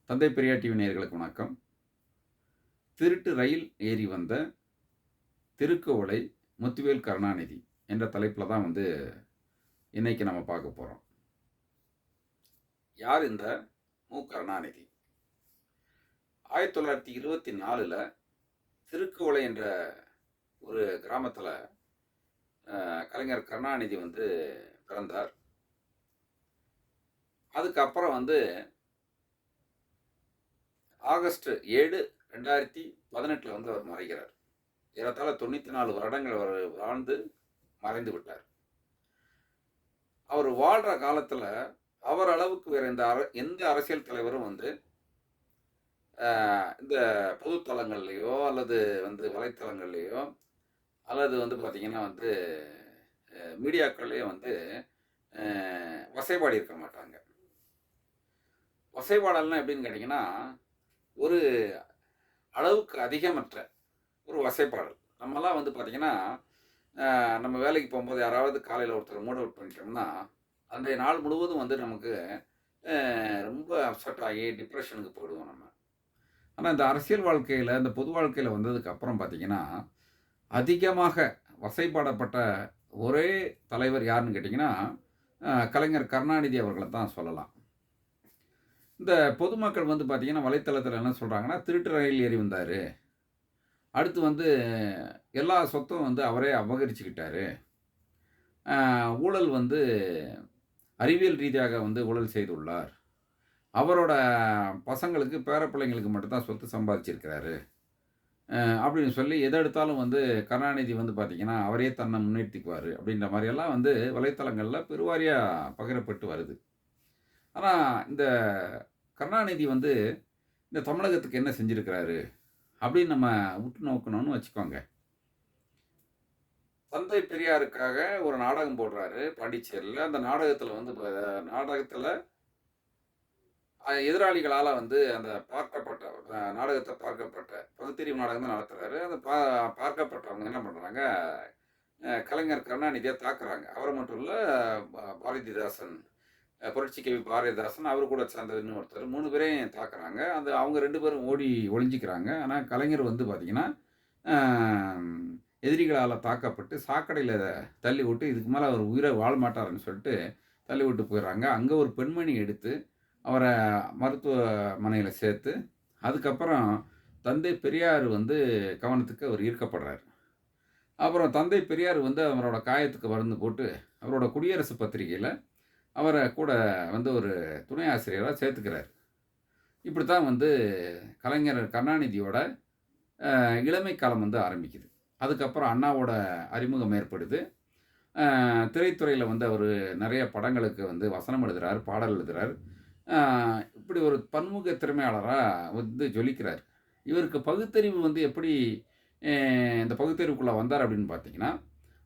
தந்தை பெரியார் டிவி நேயர்களுக்கு வணக்கம். திருட்டு ரயில் ஏறி வந்த திருக்குவளை முத்துவேல் கருணாநிதி என்ற தலைப்பில தான் இன்னைக்கு நம்ம பார்க்க போறோம். யார் இந்த மு. கருணாநிதி? 1924ல திருக்குவளை என்ற ஒரு கிராமத்தில கலைஞர் கருணாநிதி பிறந்தார். அதுக்கப்புறம் ஆகஸ்ட் 7, 2018ல அவர் மறைகிறார். ஏறத்தாழ 94 வருடங்கள் அவர் வாழ்ந்து மறைந்து விட்டார். அவர் வாழ்ற காலத்துல அவர் அளவுக்கு வேற எந்த அரசியல் தலைவரும் இந்த பொது தளங்கள்லயோ அல்லது வலைத்தளங்கள்லயோ அல்லது பார்த்தீங்கன்னா மீடியாக்கள்லயோ வசைபாடி இருக்க மாட்டாங்க. வசைபாடல்னா எப்படின்னு கேட்டிங்கன்னா, ஒரு அளவுக்கு அதிகமற்ற ஒரு வசைப்பாடல். நம்மலாம் பார்த்தீங்கன்னா, நம்ம வேலைக்கு போகும்போது யாராவது காலையில் ஒருத்தர் மூட் அவுட் பண்ணிட்டோம்னா, அன்றைய நாள் முழுவதும் நமக்கு ரொம்ப அப்செட் ஆகி டிப்ரெஷனுக்கு போயிடுவோம் நம்ம. ஆனால் இந்த அரசியல் வாழ்க்கையில், இந்த பொது வாழ்க்கையில் வந்ததுக்கு அப்புறம் பார்த்தீங்கன்னா, அதிகமாக வசைபாடப்பட்ட ஒரே தலைவர் யாருன்னு கேட்டிங்கன்னா, கலைஞர் கருணாநிதி அவர்களை தான் சொல்லலாம். இந்த பொதுமக்கள் பார்த்தீங்கன்னா, வலைத்தளத்தில் என்ன சொல்கிறாங்கன்னா, திருட்டு ரயில் ஏறி வந்தார். அடுத்து எல்லா சொத்தும் அவரே அபகரிச்சுக்கிட்டாரு. ஊழல் அறிவியல் ரீதியாக ஊழல் செய்துள்ளார். அவரோட பசங்களுக்கு, பேரப்பிள்ளைங்களுக்கு மட்டும்தான் சொத்து சம்பாதிச்சிருக்கிறாரு. அப்படின்னு சொல்லி எதை எடுத்தாலும் கருணாநிதி பார்த்தீங்கன்னா, அவரே தன்னை முன்னேற்றிக்குவார் அப்படின்ற மாதிரியெல்லாம் வலைத்தளங்களில் பெருவாரியா பகிரப்பட்டு வருது. ஆனால் இந்த கருணாநிதி இந்த தமிழகத்துக்கு என்ன செஞ்சிருக்கிறாரு அப்படின்னு நம்ம உற்று நோக்கணும்னு வச்சுக்கோங்க. தந்தை பெரியாருக்காக ஒரு நாடகம் போடுறாரு பாண்டிச்சேரியில். அந்த நாடகத்தில் எதிராளிகளால் அந்த பார்க்கப்பட்ட நாடகத்தை பார்க்கப்பட்ட பகுத்தறிவு நாடகம் தான் நடத்துகிறாரு. அந்த பார்க்கப்பட்டவங்க என்ன பண்ணுறாங்க, கலைஞர் கருணாநிதியை தாக்குறாங்க. அவரை மட்டும் இல்லை, பாரதிதாசன், புரட்சி கவி பாரதிதாசன், அவர் கூட சேர்ந்தது இன்னொருத்தர், 3 பேரையும் தாக்குறாங்க. அவங்க 2 பேரும் ஓடி ஒளிஞ்சிக்கிறாங்க. ஆனால் கலைஞர் பார்த்தீங்கன்னா, எதிரிகளால் தாக்கப்பட்டு சாக்கடையில் தள்ளி விட்டு, இதுக்கு மேலே அவர் உயிரை வாழ மாட்டாருன்னு சொல்லிட்டு தள்ளி விட்டு போயிடுறாங்க. அங்கே ஒரு பெண்மணி எடுத்து அவரை மருத்துவமனையில் சேர்த்து, அதுக்கப்புறம் தந்தை பெரியார் கவனத்துக்கு அவர் ஈர்க்கப்படுறார். அப்புறம் தந்தை பெரியார் அவரோட காயத்துக்கு மருந்து போட்டு அவரோட குடியரசு பத்திரிகையில் அவரை கூட ஒரு துணை ஆசிரியராக சேர்த்துக்கிறார். இப்படி தான் கலைஞர் கருணாநிதியோட இளமை காலம் ஆரம்பிக்குது. அதுக்கப்புறம் அண்ணாவோட அறிமுகம் ஏற்படுது. திரைத்துறையில் அவர் நிறைய படங்களுக்கு வசனம் எழுதுகிறார், பாடல் எழுதுகிறார். இப்படி ஒரு பன்முக திறமையாளராக ஜொலிக்கிறார். இவருக்கு பகுத்தறிவு எப்படி இந்த பகுத்தறிவுக்குள்ளே வந்தார் அப்படின்னு பார்த்தீங்கன்னா,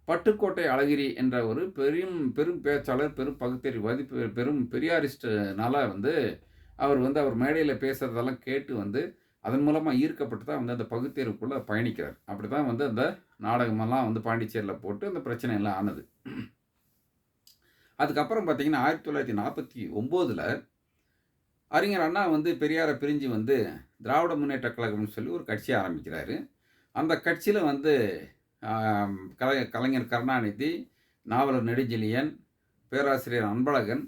பட்டுக்கோட்டை அழகிரி என்ற ஒரு பெரும் பேச்சாளர், பெரும் பகுத்தறிவாதி, பெரும் பெரியாரிஸ்ட்னால அவர் அவர் மேடையில் பேசுகிறதெல்லாம் கேட்டு அதன் மூலமாக ஈர்க்கப்பட்டு தான் அந்த பகுத்தறிவுக்குள்ளே பயணிக்கிறார். அப்படி தான் அந்த நாடகமெல்லாம் பாண்டிச்சேரியில் போட்டு அந்த பிரச்சனையெல்லாம் ஆனது. அதுக்கப்புறம் பார்த்தீங்கன்னா, 1949ல் அறிஞர் அண்ணா பெரியாரை பிரிஞ்சு திராவிட முன்னேற்ற கழகம்னு சொல்லி ஒரு கட்சி ஆரம்பிக்கிறாரு. அந்த கட்சியில் கலைஞர் கருணாநிதி, நாவலர் நெடுஞ்செழியன், பேராசிரியர் அன்பழகன்,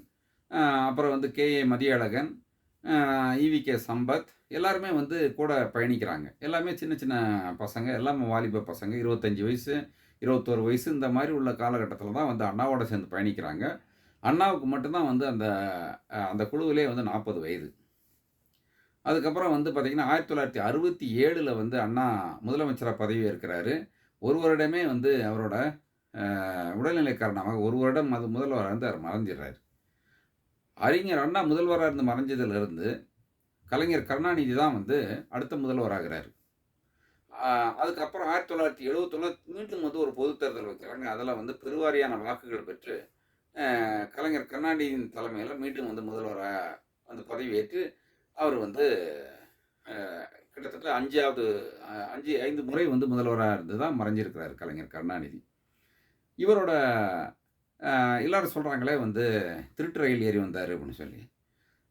அப்புறம் கே.ஏ. மதியழகன், ஈ.வி.கே. சம்பத் எல்லாருமே கூட பயணிக்கிறாங்க. எல்லாமே சின்ன சின்ன பசங்க, எல்லாமே வாலிப பசங்க, 25 வயசு, 21 வயசு இந்த மாதிரி உள்ள காலகட்டத்தில் தான் அண்ணாவோட சேர்ந்து பயணிக்கிறாங்க. அண்ணாவுக்கு மட்டும்தான் அந்த குழுவிலே 40 வயது. அதுக்கப்புறம் பார்த்தீங்கன்னா, 1967ல் அண்ணா முதலமைச்சராக பதவி ஏற்கிறாரு. ஒரு வருடமே அவரோட உடல்நிலை காரணமாக ஒரு வருடம் முதல்வராக அவர் மறைஞ்சிடுறாரு. அறிஞர் அண்ணா முதல்வராக இருந்து மறைஞ்சதிலிருந்து கலைஞர் கருணாநிதி தான் அடுத்த முதல்வராகிறார். அதுக்கப்புறம் 1971 மீண்டும் ஒரு பொது தேர்தல் வைக்கிறாங்க. அதில் பெருவாரியான வாக்குகள் பெற்று கலைஞர் கருணாநிதியின் தலைமையில் மீண்டும் முதல்வராக பதவியேற்று அவர் கிட்டத்தட்ட 5 முறை முதல்வராக இருந்து தான் மறைஞ்சிருக்கிறார் கலைஞர் கருணாநிதி. இவரோட எல்லாரும் சொல்கிறாங்களே திருட்டு ரயில் ஏறி வந்தார் அப்படின்னு சொல்லி,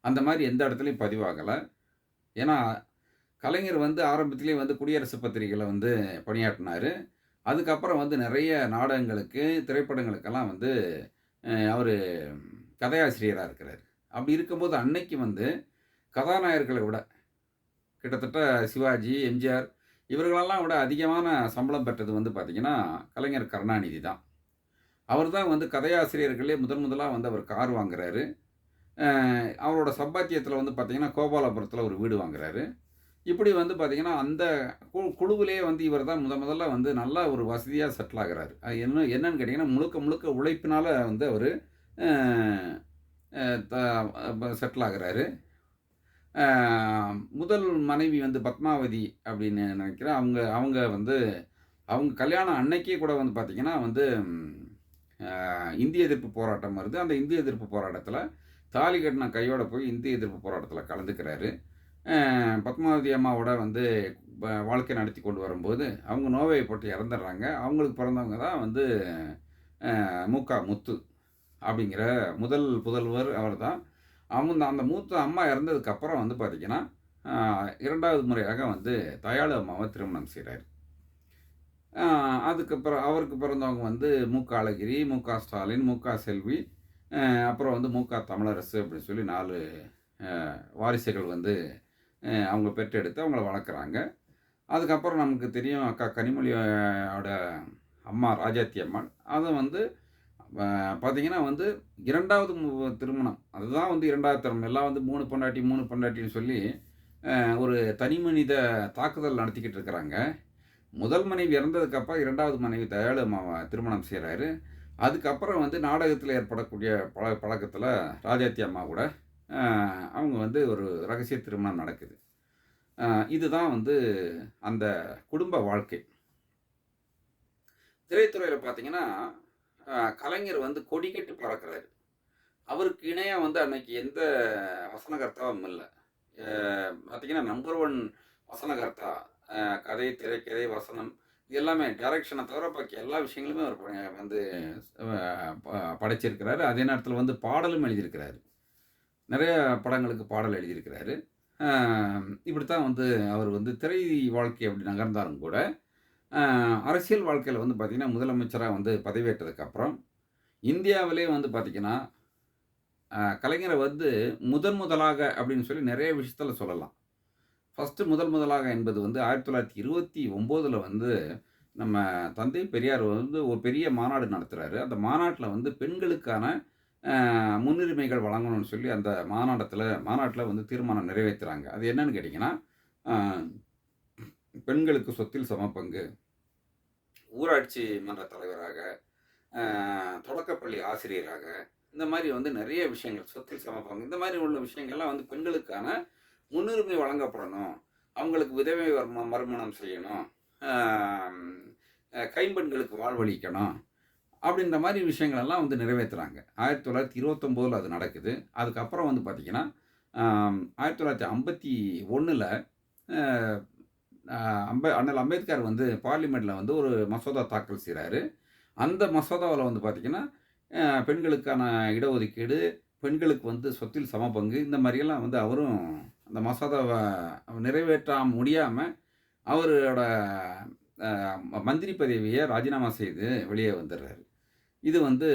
அந்த மாதிரி எந்த இடத்துலையும் பதிவாகலை. ஏன்னா, கலைஞர் வந்து ஆரம்பத்திலேயே வந்து குடியரசு பத்திரிகையில வந்து பணியாற்றினாரு. அதுக்கப்புறம் வந்து நெறைய நாடகங்களுக்கு, திரைப்படங்களுக்கெல்லாம் வந்து அவரு கதையாசிரியரா இருக்கிறாரு. அப்படி இருக்கும்போது அன்னைக்கு வந்து கதாநாயகர்கள விட கிட்டத்தட்ட சிவாஜி, எம்ஜிஆர் இவர்களெல்லாம் விட அதிகமான சம்பளம் பெற்றது வந்து பார்த்தீங்கன்னா, கலைஞர் கருணாநிதி தான். அவர் தான் வந்து கதையாசிரியர்களே முதன் முதலா வந்து அவர் கார் வாங்குறாரு. அ அவரோட சம்பாத்தியத்தில வந்து பார்த்தீங்கன்னா, கோபாலபுரத்தில ஒரு வீடு வாங்குறாரு. இப்படி வந்து பார்த்தீங்கன்னா, அந்த குழுவிலேயே வந்து இவர் தான் முதல்ல வந்து நல்லா ஒரு வசதியா செட்டில் ஆகுறாரு. அது என்னன்னு கேட்டீங்கன்னா, முழுக்க முழுக்க உழைப்பினால வந்து அவரு அ அ த செட்டில் ஆகுறாரு. அ முதல் மனைவி வந்து பத்மாவதி அப்படின்னு நினைக்கிறேன். அவங்க அவங்க வந்து அவங்க கல்யாணம் அன்னைக்கே கூட வந்து பார்த்தீங்கன்னா வந்து, இந்திய எதிர்ப்பு போராட்டம் வருது. அந்த இந்திய எதிர்ப்பு போராட்டத்தில தாலி கட்டின கையோட போய் இந்திய எதிர்ப்பு போராட்டத்தில கலந்துக்கிறாரு. பத்மாவதி அம்மாவோட வந்து வாழ்க்கை நடத்தி கொண்டு வரும்போது, அவங்க நோய்வாய்ப்பட்டு இறந்துடுறாங்க. அவங்களுக்கு பிறந்தவங்க தான் வந்து முத்து அப்படிங்கிற முதல் புதல்வர் அவர்தான். அந்த மூத்த அம்மா இறந்ததுக்கப்புறம் வந்து பார்த்தீங்கன்னா, 2வது முறையாக வந்து தயாளு அம்மாவ திருமணம் செய்றாரு. அ அதுக்கப்புறம் அவருக்கு பிறந்தவங்க வந்து அழகிரி, ஸ்டாலின், செல்வி, அப்புறம் வந்து தமிழரசு அப்படின்னு சொல்லி 4 வாரிசுகள் வந்து அவங்க பெற்றெடுத்து அவங்கள வளர்க்குறாங்க. அதுக்கப்புறம் நமக்கு தெரியும் அக்கா கனிமொழி ஓட அம்மா ராஜாத்தி அம்மாள். அத வந்து பார்த்தீங்கன்னா வந்து 2வது திருமணம். அதுதான் வந்து 2வது திருமணம். எல்லாம் வந்து 3 பொண்டாட்டி, 3 பொண்டாட்டின்னு சொல்லி ஒரு தனி மனித தாக்குதல் நடத்திக்கிட்டு இருக்கிறாங்க. முதல் மனைவி இறந்ததுக்கப்புறம் 2வது மனைவி தயாளு அம்மாவ திருமணம் செய்றாரு. அதுக்கப்புறம் வந்து நாடகத்தில ஏற்படக்கூடிய பழக்கத்தில ராஜாத்தி அம்மா கூட அ அவங்க வந்து ஒரு ரகசிய திருமணம் நடக்குது. அ இதுதான் வந்து அந்த குடும்ப வாழ்க்கை. திரைத்துறையில பார்த்தீங்கன்னா, கலைஞர் வந்து கொடி கட்டி பறக்கிறாரு. அவருக்கு இணையா வந்து அன்னைக்கு எந்த வசனகர்த்தாவும் இல்ல. அ பார்த்தீங்கன்னா, நம்பர் 1 வசனகர்த்தா. கதை, திரைக்கதை, வசனம் இது எல்லாமே டைரக்ஷன தவிர பாக்கி எல்லா விஷயங்களுமே அவர் வந்து அ ப படைச்சிருக்கிறாரு. அதே நேரத்தில வந்து பாடலும் எழுதியிருக்கிறாரு. நெறைய படங்களுக்கு பாடல் எழுதியிருக்கிறாரு. அ இப்படித்தான் வந்து அவர் வந்து திரை வாழ்க்கை அப்படி நகர்ந்தாலும் கூட, அ அரசியல் வாழ்க்கையில வந்து பார்த்தீங்கன்னா, முதலமைச்சரா வந்து பதவியேற்றதுக்கு அப்புறம், இந்தியாவிலே வந்து பார்த்தீங்கன்னா, கலைஞர வந்து முதலாக அப்படின்னு சொல்லி நெறைய விஷயத்துல சொல்லலாம். ஃபர்ஸ்ட்டு முதலாக என்பது வந்து 1929ல வந்து நம்ம தந்தை பெரியார் வந்து ஒரு பெரிய மாநாடு நடத்துறாரு. அந்த மாநாட்ல வந்து பெண்களுக்கான முன்னுரிமைகள் வழங்கணும்னு சொல்லி அந்த மாநாட்ல வந்து தீர்மானம் நிறைவேத்துறாங்க. அது என்னன்னு கேட்டீங்கன்னா, அ பெண்களுக்கு சொத்தில் சமபங்கு, ஊராட்சி மன்ற தலைவராக, அ தொடக்கப்பள்ளி ஆசிரியராக, இந்த மாரி வந்து நெறைய விஷயங்கள் சொத்தில் சமபங்கு இந்த மாரி உள்ள விஷயங்கள்லாம் வந்து பெண்களுக்கான முன்னுரிமை வழங்கப்படணும். அவங்களுக்கு விதவை மறுமணம் செய்யணும். ஆம் கைம்பெண்களுக்கு வாழ்வளிக்கணும். அப்படின்ற மாரி விஷயங்களெல்லாம் வந்து நிறைவேத்துறாங்க. 1929ல அது நடக்குது. அதுக்கப்புறம் வந்து பார்த்தீங்கன்னா, 1951ல அ அ அண்ணல் அம்பேத்கர் வந்து பார்லிமென்ட்ல வந்து ஒரு மசோதா தாக்கல் செய்றாரு. அந்த மசோதாவுல வந்து பார்த்தீங்கன்னா, பெண்களுக்கான இடஒதுக்கீடு, பெண்களுக்கு வந்து சொத்தில் சமபங்கு இந்த மாரியெல்லாம் வந்து அவரும் அந்த மசோதாவ நிறைவேற்ற முடியாம அவரோட அ மந்திரி பதவிய ராஜினாமா செய்து வெளியே வந்துர்றாரு. இது வந்து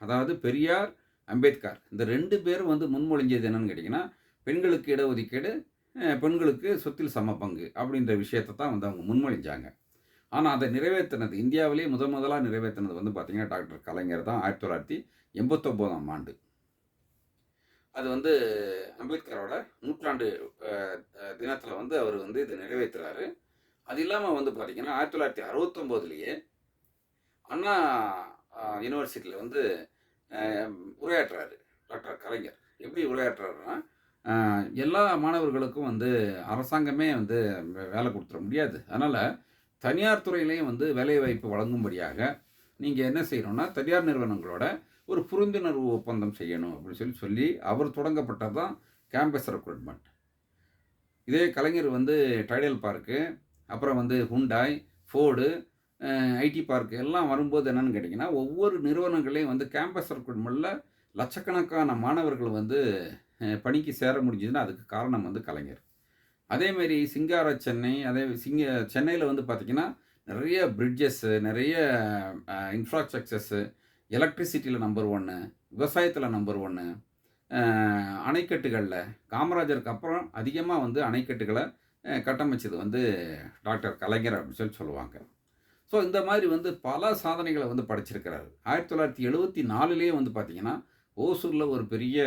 அதாவது பெரியார், அம்பேத்கர் இந்த 2 பேரும் வந்து முன்மொழிஞ்சது என்னன்னு கேட்டீங்கன்னா, பெண்களுக்கு இடஒதுக்கீடு, பெண்களுக்கு சொத்தில் சம பங்கு அப்படின்ற விஷயத்த தான் வந்து அவங்க முன்மொழிஞ்சாங்க. ஆனா அத நிறைவேத்துனது இந்தியாவிலேயே முதலா நிறைவேத்துனது வந்து பார்த்தீங்கன்னா, டாக்டர் கலைஞர் தான் 1989ஆம் ஆண்டு. அது வந்து அம்பேத்கரோட நூற்றாண்டு அ தினத்தில வந்து அவர் வந்து இத நிறைவேத்துறாரு. அது இல்லாம வந்து பார்த்தீங்கன்னா, 1969லயே அண்ணா யுனிவர்சிட்டில வந்து அ உரையாற்றுறாரு டாக்டர் கலைஞர். எப்படி உரையாற்றுறாருன்னா, அ எல்லா மாணவர்களுக்கும் வந்து அரசாங்கமே வந்து வேலை குடுத்துற முடியாது. அதனால தனியார் துறையிலயும் வந்து வேலைவாய்ப்பு வழங்கும்படியாக, நீங்க என்ன செய்யணும்னா, தனியார் நிறுவனங்களோட ஒரு புரிந்துணர்வு ஒப்பந்தம் செய்யணும் அப்படின்னு சொல்லி அவர் தொடங்கப்பட்டது தான் கேம்பஸ் ரெக்ரூட்மென்ட். இதே கலைஞர் வந்து டைடல் பார்க்கு, அப்புறம் வந்து ஹுண்டாய், ஃபோர்டு, ஐடி பார்க் எல்லாம் வரும்போது என்னன்னு கேட்டீங்கன்னா, ஒவ்வொரு நிறுவனங்களையும் வந்து கேம்பஸ் ரெக்ரூட்மென்ட்ல லட்சக்கணக்கான மாணவர்கள் வந்து பணிக்கு சேர முடிஞ்சதுன்னா, அதுக்கு காரணம் வந்து கலைஞர். அதேமாரி சிங்கார சென்னை, சென்னையில வந்து பார்த்தீங்கன்னா, நெறைய பிரிட்ஜஸ்ஸு, நெறைய இன்ஃப்ராஸ்ட்ரக்சர்ஸு, எலக்ட்ரிசிட்டில நம்பர் 1, விவசாயத்தில நம்பர் 1, அ அணைக்கட்டுகள்ல காமராஜருக்கு அப்புறம் அதிகமா வந்து அணைக்கட்டுகள கட்டமைச்சது வந்து டாக்டர் கலைஞர் அப்படின்னு சொல்லுவாங்க. ஸோ இந்த மாதிரி வந்து பல சாதனைகள வந்து படைச்சிருக்கிறாரு. 1974லயே வந்து பார்த்தீங்கன்னா, ஓசூர்ல ஒரு பெரிய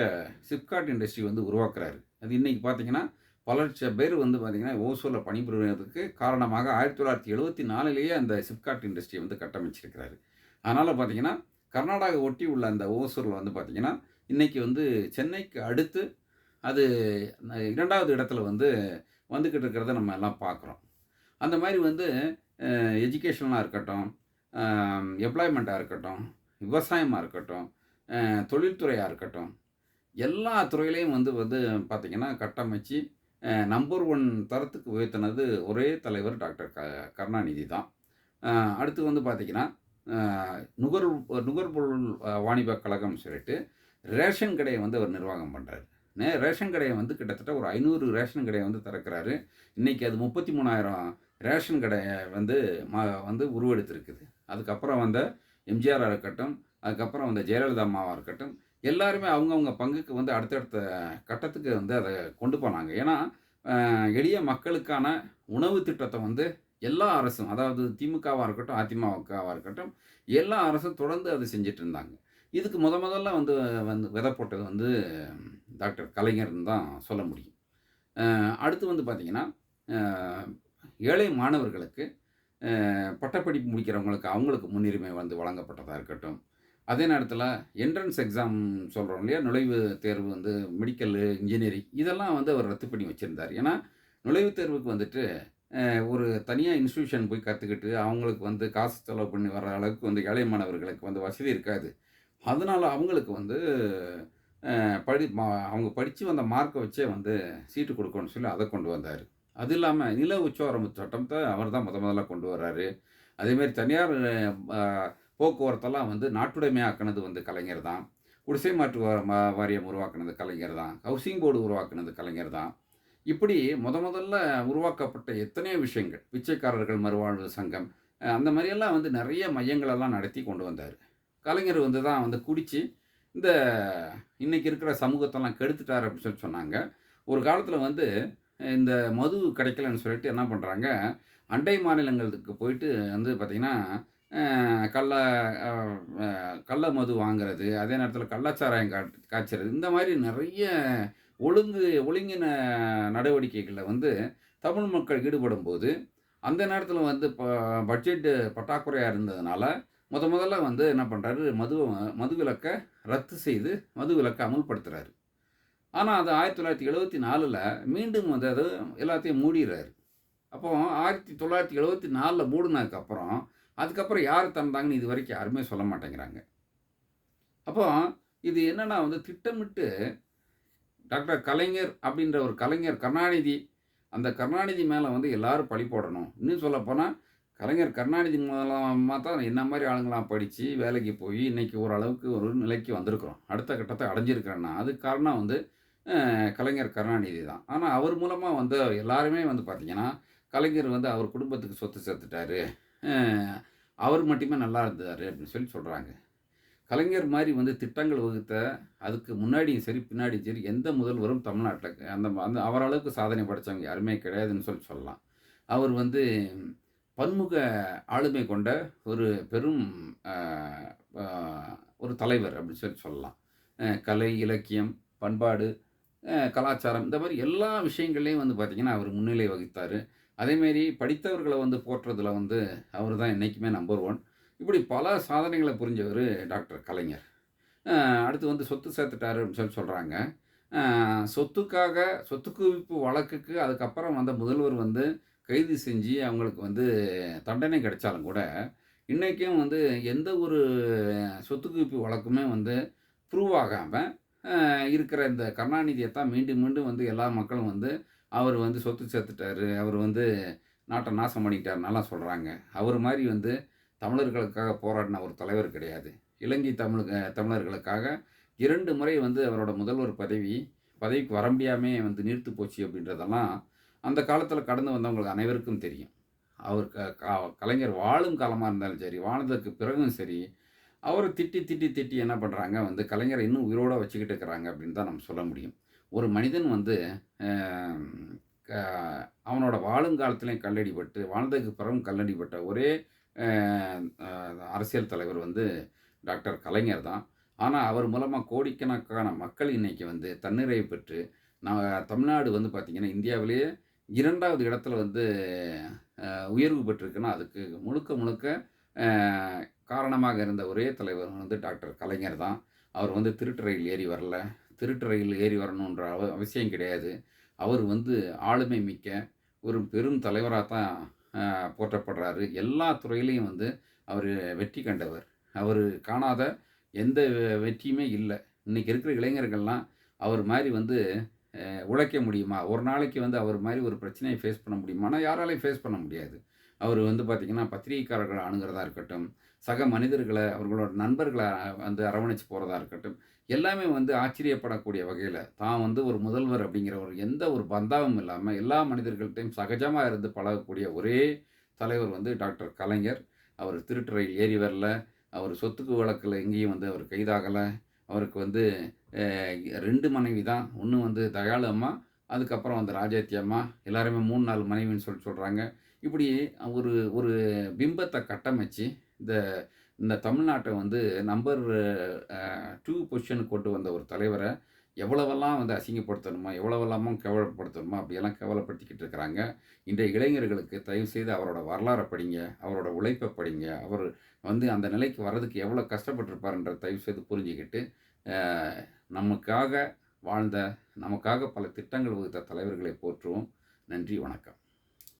சிப்காட் இண்டஸ்ட்ரி வந்து உருவாக்குறாரு. அது இன்னைக்கு பார்த்தீங்கன்னா, பல லட்சம் பேர் வந்து பார்த்தீங்கன்னா, ஓசூர்ல பணிபுரிவதற்கு காரணமாக 1974லயே அந்த சிப்காட் இண்டஸ்ட்ரிய வந்து கட்டமைச்சிருக்கிறாரு. அதனால பார்த்தீங்கன்னா, கர்நாடகா ஒட்டி உள்ள அந்த ஓசூர்ல வந்து பார்த்தீங்கன்னா, இன்னைக்கு வந்து சென்னைக்கு அடுத்து அது 2வது இடத்துல வந்து வந்துகிட்டு இருக்கிறத நம்ம எல்லாம் பார்க்குறோம். அந்த மாரி வந்து எஜுகேஷனலா இருக்கட்டும், அ எம்ப்ளாய்மென்ட்டா இருக்கட்டும், விவசாயமா இருக்கட்டும், தொழில்துறையா இருக்கட்டும், எல்லா துறையிலயும் வந்து வந்து பார்த்தீங்கன்னா, கட்டமைச்சு நம்பர் 1 தரத்துக்கு உயர்த்தினது ஒரே தலைவர் டாக்டர் கருணாநிதி தான். அ அடுத்து வந்து பார்த்தீங்கன்னா, அ நுகர் நுகர்பொருள் வாணிபக் கழகம்னு சொல்லிட்டு, ரேஷன் கடைய வந்து அவர் நிர்வாகம் பண்றாரு. ரேஷன் கடைய வந்து கிட்டத்தட்ட ஒரு 500 ரேஷன் கடைய வந்து திறக்கிறாரு. இன்னைக்கு அது 33,000 ரேஷன் கடை வந்து வந்து உருவெடுத்திருக்குது. அதுக்கப்புறம் வந்த எம்ஜிஆரா இருக்கட்டும், அதுக்கப்புறம் வந்த ஜெயலலிதா அம்மாவா இருக்கட்டும், எல்லாருமே அவங்கவங்க பங்குக்கு வந்து அடுத்தடுத்த கட்டத்துக்கு வந்து அத கொண்டு போனாங்க. ஏன்னா, எளிய மக்களுக்கான உணவு திட்டத்த வந்து எல்லா அரசும், அதாவது திமுகவா இருக்கட்டும், அதிமுகவா இருக்கட்டும், எல்லா அரசும் தொடர்ந்து அத செஞ்சுட்டு இருந்தாங்க. இதுக்கு முதல்ல வந்து வந்து விதை போட்டது வந்து டாக்டர் கலைஞர்ன்னு தான் சொல்ல முடியும். அடுத்து வந்து பார்த்தீங்கன்னா, அ ஏழை மாணவர்களுக்கு பட்டப்படிப்பு முடிக்கிறவங்களுக்கு அவங்களுக்கு முன்னுரிமை வந்து வழங்கப்பட்டதா இருக்கட்டும். அதே நேரத்தில என்ட்ரன்ஸ் எக்ஸாம் சொல்றோம் இல்லையா? நுழைவுத் தேர்வு வந்து மெடிக்கலு, இன்ஜினியரிங் இதெல்லாம் வந்து அவர் ரத்து பண்ணி வச்சிருந்தாரு. ஏன்னா, நுழைவுத் தேர்வுக்கு வந்துட்டு ஒரு தனியா இன்ஸ்டிடியூஷன் போய் கத்துக்கிட்டு, அவங்களுக்கு வந்து காசு செலவு பண்ணி வர அளவுக்கு வந்து ஏழை மாணவர்களுக்கு வந்து வசதி இருக்காது. அதனால அவங்களுக்கு வந்து அ படி ம அவங்க படிச்சு வந்த மார்க்க வச்சே வந்து சீட்டு குடுக்கணும்னு சொல்லி அத கொண்டு வந்தாரு. அது இல்லாம நில உச்சவரம்பு சட்டத்த அவர் தான் முதல்ல கொண்டு வராரு. அதேமாரி தனியார் அ போக்குவரத்தெல்லாம் வந்து நாட்டுடைமையாக்குனது வந்து கலைஞர் தான். குடிசை மாற்று வாரியம் உருவாக்குனது கலைஞர் தான். ஹவுசிங் போர்டு உருவாக்குனது கலைஞர் தான். இப்படி முதல்ல உருவாக்கப்பட்ட எத்தனையோ விஷயங்கள். பிச்சைக்காரர்கள் மறுவாழ்வு சங்கம், அந்த மாரியெல்லாம் வந்து நெறைய மையங்களெல்லாம் நடத்தி கொண்டு வந்தாரு. கலைஞர் வந்து தான் வந்து குடிச்சு, இந்த இன்னைக்கு இருக்கிற சமூகத்தெல்லாம் கெடுத்துட்டாரு அப்படின்னு சொன்னாங்க. ஒரு காலத்தில வந்து இந்த மது கிடைக்கலன்னு சொல்லிட்டு என்ன பண்றாங்க, அண்டை மாநிலங்களுக்கு போயிட்டு வந்து பார்த்தீங்கன்னா, கள்ள அ அ கள்ள மது வாங்குறது, அதே நேரத்தில கள்ளச்சாராயம் காய்ச்சறது, இந்த மாரி நெறைய ஒழுங்கின நடவடிக்கைகள்ல வந்து தமிழ் மக்கள் ஈடுபடும்போது, அந்த நேரத்தில வந்து பட்ஜெட் பற்றாக்குறையா இருந்ததுனால, முதல்ல வந்து என்ன பண்றாரு, மதுவிலக்க ரத்து செய்து மதுவிலக்க அமுல்படுத்துறாரு. ஆனா, அது 1974ல மீண்டும் வந்து அது எல்லாத்தையும் மூடிறாரு. அப்போ 1974ல மூடுனதுக்கப்புறம், அதுக்கப்புறம் யார் திறந்தாங்கன்னு இதுவரைக்கும் யாருமே சொல்ல மாட்டேங்கிறாங்க. அப்போ இது என்னன்னா வந்து திட்டமிட்டு டாக்டர் கலைஞர் அப்படின்ற ஒரு கலைஞர் கருணாநிதி, அந்த கருணாநிதி மேல வந்து எல்லாரும் பழி போடணும். இன்னும் சொல்லப்போனா, கலைஞர் கருணாநிதி மூலமா தான் என்ன மாரி ஆளுங்கலாம் படிச்சு, வேலைக்கு போயி, இன்னைக்கு ஓரளவுக்கு ஒரு நிலைக்கு வந்திருக்கிறோம். அடுத்த கட்டத்த அடைஞ்சிருக்கிறேன்னா, அதுக்கு காரணம் வந்து கலைஞர் கருணாநிதி தான். ஆனா, அவர் மூலமா வந்த எல்லாருமே வந்து பார்த்தீங்கன்னா, கலைஞர் வந்து அவர் குடும்பத்துக்கு சொத்து சேர்த்துட்டாரு. அ அவர் மட்டுமே நல்லா இருந்தாரு அப்படின்னு சொல்லி சொல்றாங்க. கலைஞர் மாரி வந்து திட்டங்கள் வகுத்த, அதுக்கு முன்னாடியும் சரி, பின்னாடியும் சரி எந்த முதல்வரும் தமிழ்நாட்ல அந்த அந்த அவர் அளவுக்கு சாதனை படைச்சவங்க யாருமே கிடையாதுன்னு சொல்லலாம். அவர் வந்து பன்முக ஆளுமை கொண்ட ஒரு பெரும் அ அ ஒரு தலைவர் அப்படின்னு சொல்லலாம். கலை, இலக்கியம், பண்பாடு, கலாச்சாரம் இந்த மாரி எல்லா விஷயங்கள்லயும் வந்து பார்த்தீங்கன்னா, அவர் முன்னிலை வகித்தாரு. அதேமாரி படித்தவர்கள வந்து போற்றுறதுல வந்து அவரு தான் என்னைக்குமே நம்பர் 1. இப்படி பல சாதனைகள புரிஞ்சவரு டாக்டர் கலைஞர். அ அடுத்து வந்து சொத்து சேர்த்துட்டாரு அப்படின்னு சொல்றாங்க. அ சொத்துக்காக சொத்து குவிப்பு வழக்குக்கு அதுக்கப்புறம் வந்த முதல்வர் வந்து கைது செஞ்சு அவங்களுக்கு வந்து தண்டனை கிடைச்சாலும் கூட, இன்னைக்கும் வந்து எந்த ஒரு சொத்து குவிப்பு வழக்குமே வந்து ப்ரூவ் ஆகாம, இருக்கிற இந்த கருணாநிதிய தான் மீண்டும் மீண்டும் வந்து எல்லா மக்களும் வந்து, அவர் வந்து சொத்து சேர்த்துட்டாரு, அவர் வந்து நாட்ட நாசம் பண்ணிட்டாருன்னெல்லாம் சொல்றாங்க. அவர் மாரி வந்து தமிழர்களுக்காக போராடின ஒரு தலைவர் கிடையாது. இலங்கை தமிழர்களுக்காக 2 முறை வந்து அவரோட முதல்வர் பதவிக்கு வர முடியாமயே வந்து நீர்த்து போச்சு அப்படின்றதெல்லாம் அந்த காலத்தில கடந்து வந்தவங்களுக்கு அனைவருக்கும் தெரியும். அவர் க க கலைஞர் வாழும் காலமா இருந்தாலும் சரி, வாழ்ந்ததுக்கு பிறகும் சரி, அவர திட்டி, திட்டி, திட்டி என்ன பண்றாங்க வந்து கலைஞர இன்னும் உயிரோட வச்சுக்கிட்டு இருக்கிறாங்க அப்படின்னு தான் நம்ம சொல்ல முடியும். ஒரு மனிதன் வந்து அ க அவனோட வாழும் காலத்திலயும் கல்லடிபட்டு, வாழ்ந்ததுக்கு பிறகும் கல்லடிபட்ட ஒரே அ அ அரசியல் தலைவர் வந்து டாக்டர் கலைஞர் தான். ஆனா, அவர் மூலமா கோடிக்கணக்கான மக்கள் இன்னைக்கு வந்து தன்னிறைவு பெற்று, தமிழ்நாடு வந்து பார்த்தீங்கன்னா, இந்தியாவிலேயே 2வது இடத்துல வந்து உயர்வு பெற்றிருக்குன்னா, அதுக்கு முழுக்க முழுக்க அ காரணமாக இருந்த ஒரே தலைவர் வந்து டாக்டர் கலைஞர் தான். அவர் வந்து திருட்டு ரயில் ஏறி வரல. திருட்டு ரயில் ஏறி வரணுன்ற அவசியம் கிடையாது. அவர் வந்து ஆளுமை மிக்க ஒரு பெரும் தலைவரா தான் போற்றப்படுறாரு. எல்லா துறையிலயும் வந்து அவரு வெற்றி கண்டவர். அவரு காணாத எந்த வெற்றியுமே இல்ல. இன்னைக்கு இருக்கிற இளைஞர்கள்லாம் அவர் மாரி வந்து உழைக்க முடியுமா? ஒரு நாளைக்கு வந்து அவர் மாரி ஒரு பிரச்சனைய ஃபேஸ் பண்ண முடியுமான்னா, யாராலயும் ஃபேஸ் பண்ண முடியாது. அவரு வந்து பார்த்தீங்கன்னா, பத்திரிகைக்காரர்கள அணுகுறதா இருக்கட்டும், சக மனிதர்கள அவர்களோட நண்பர்கள வந்து அரவணைச்சு போறதா இருக்கட்டும், எல்லாமே வந்து ஆச்சரியப்படக்கூடிய வகையில, தான் வந்து ஒரு முதல்வர் அப்படிங்கிற ஒரு எந்த ஒரு பந்தாவும் இல்லாம, எல்லா மனிதர்கள்ட்டயும் சகஜமா இருந்து பழகக்கூடிய ஒரே தலைவர் வந்து டாக்டர் கலைஞர். அவர் திருட்டு ரயில் ஏறி வரல. அவர் சொத்துக்கு வழக்குல எங்கேயும் வந்து அவர் கைதாகல. அவருக்கு வந்து அ 2 மனைவி தான். ஒண்ணு வந்து தயாளு அம்மா, அதுக்கப்புறம் வந்து ராஜேத்தி அம்மா. எல்லாருமே 3, 4 மனைவின்னு சொல்றாங்க. இப்படி ஒரு ஒரு பிம்பத்த கட்டமைச்சு, இந்த இந்த தமிழ்நாட்ட வந்து நம்பர் 2 பொசிஷனுக்கு கொண்டு வந்த ஒரு தலைவர, எவ்வளவெல்லாம் வந்து அசிங்கப்படுத்தணுமோ, எவ்வளவெல்லாமோ கேவலப்படுத்தணுமோ, அப்படியெல்லாம் கேவலப்படுத்திக்கிட்டு இருக்கிறாங்க. இன்றைய இளைஞர்களுக்கு தயவுசெய்து அவரோட வரலாற படிங்க. அவரோட உழைப்ப படிங்க. அவரு வந்து அந்த நிலைக்கு வர்றதுக்கு எவ்வளோ கஷ்டப்பட்டுருப்பாருன்றத தயவுசெய்து புரிஞ்சுகிட்டு, அ நமக்காக வாழ்ந்த, நமக்காக பல திட்டங்கள் வகுத்த தலைவர்களை போற்றுவோம். நன்றி, வணக்கம்.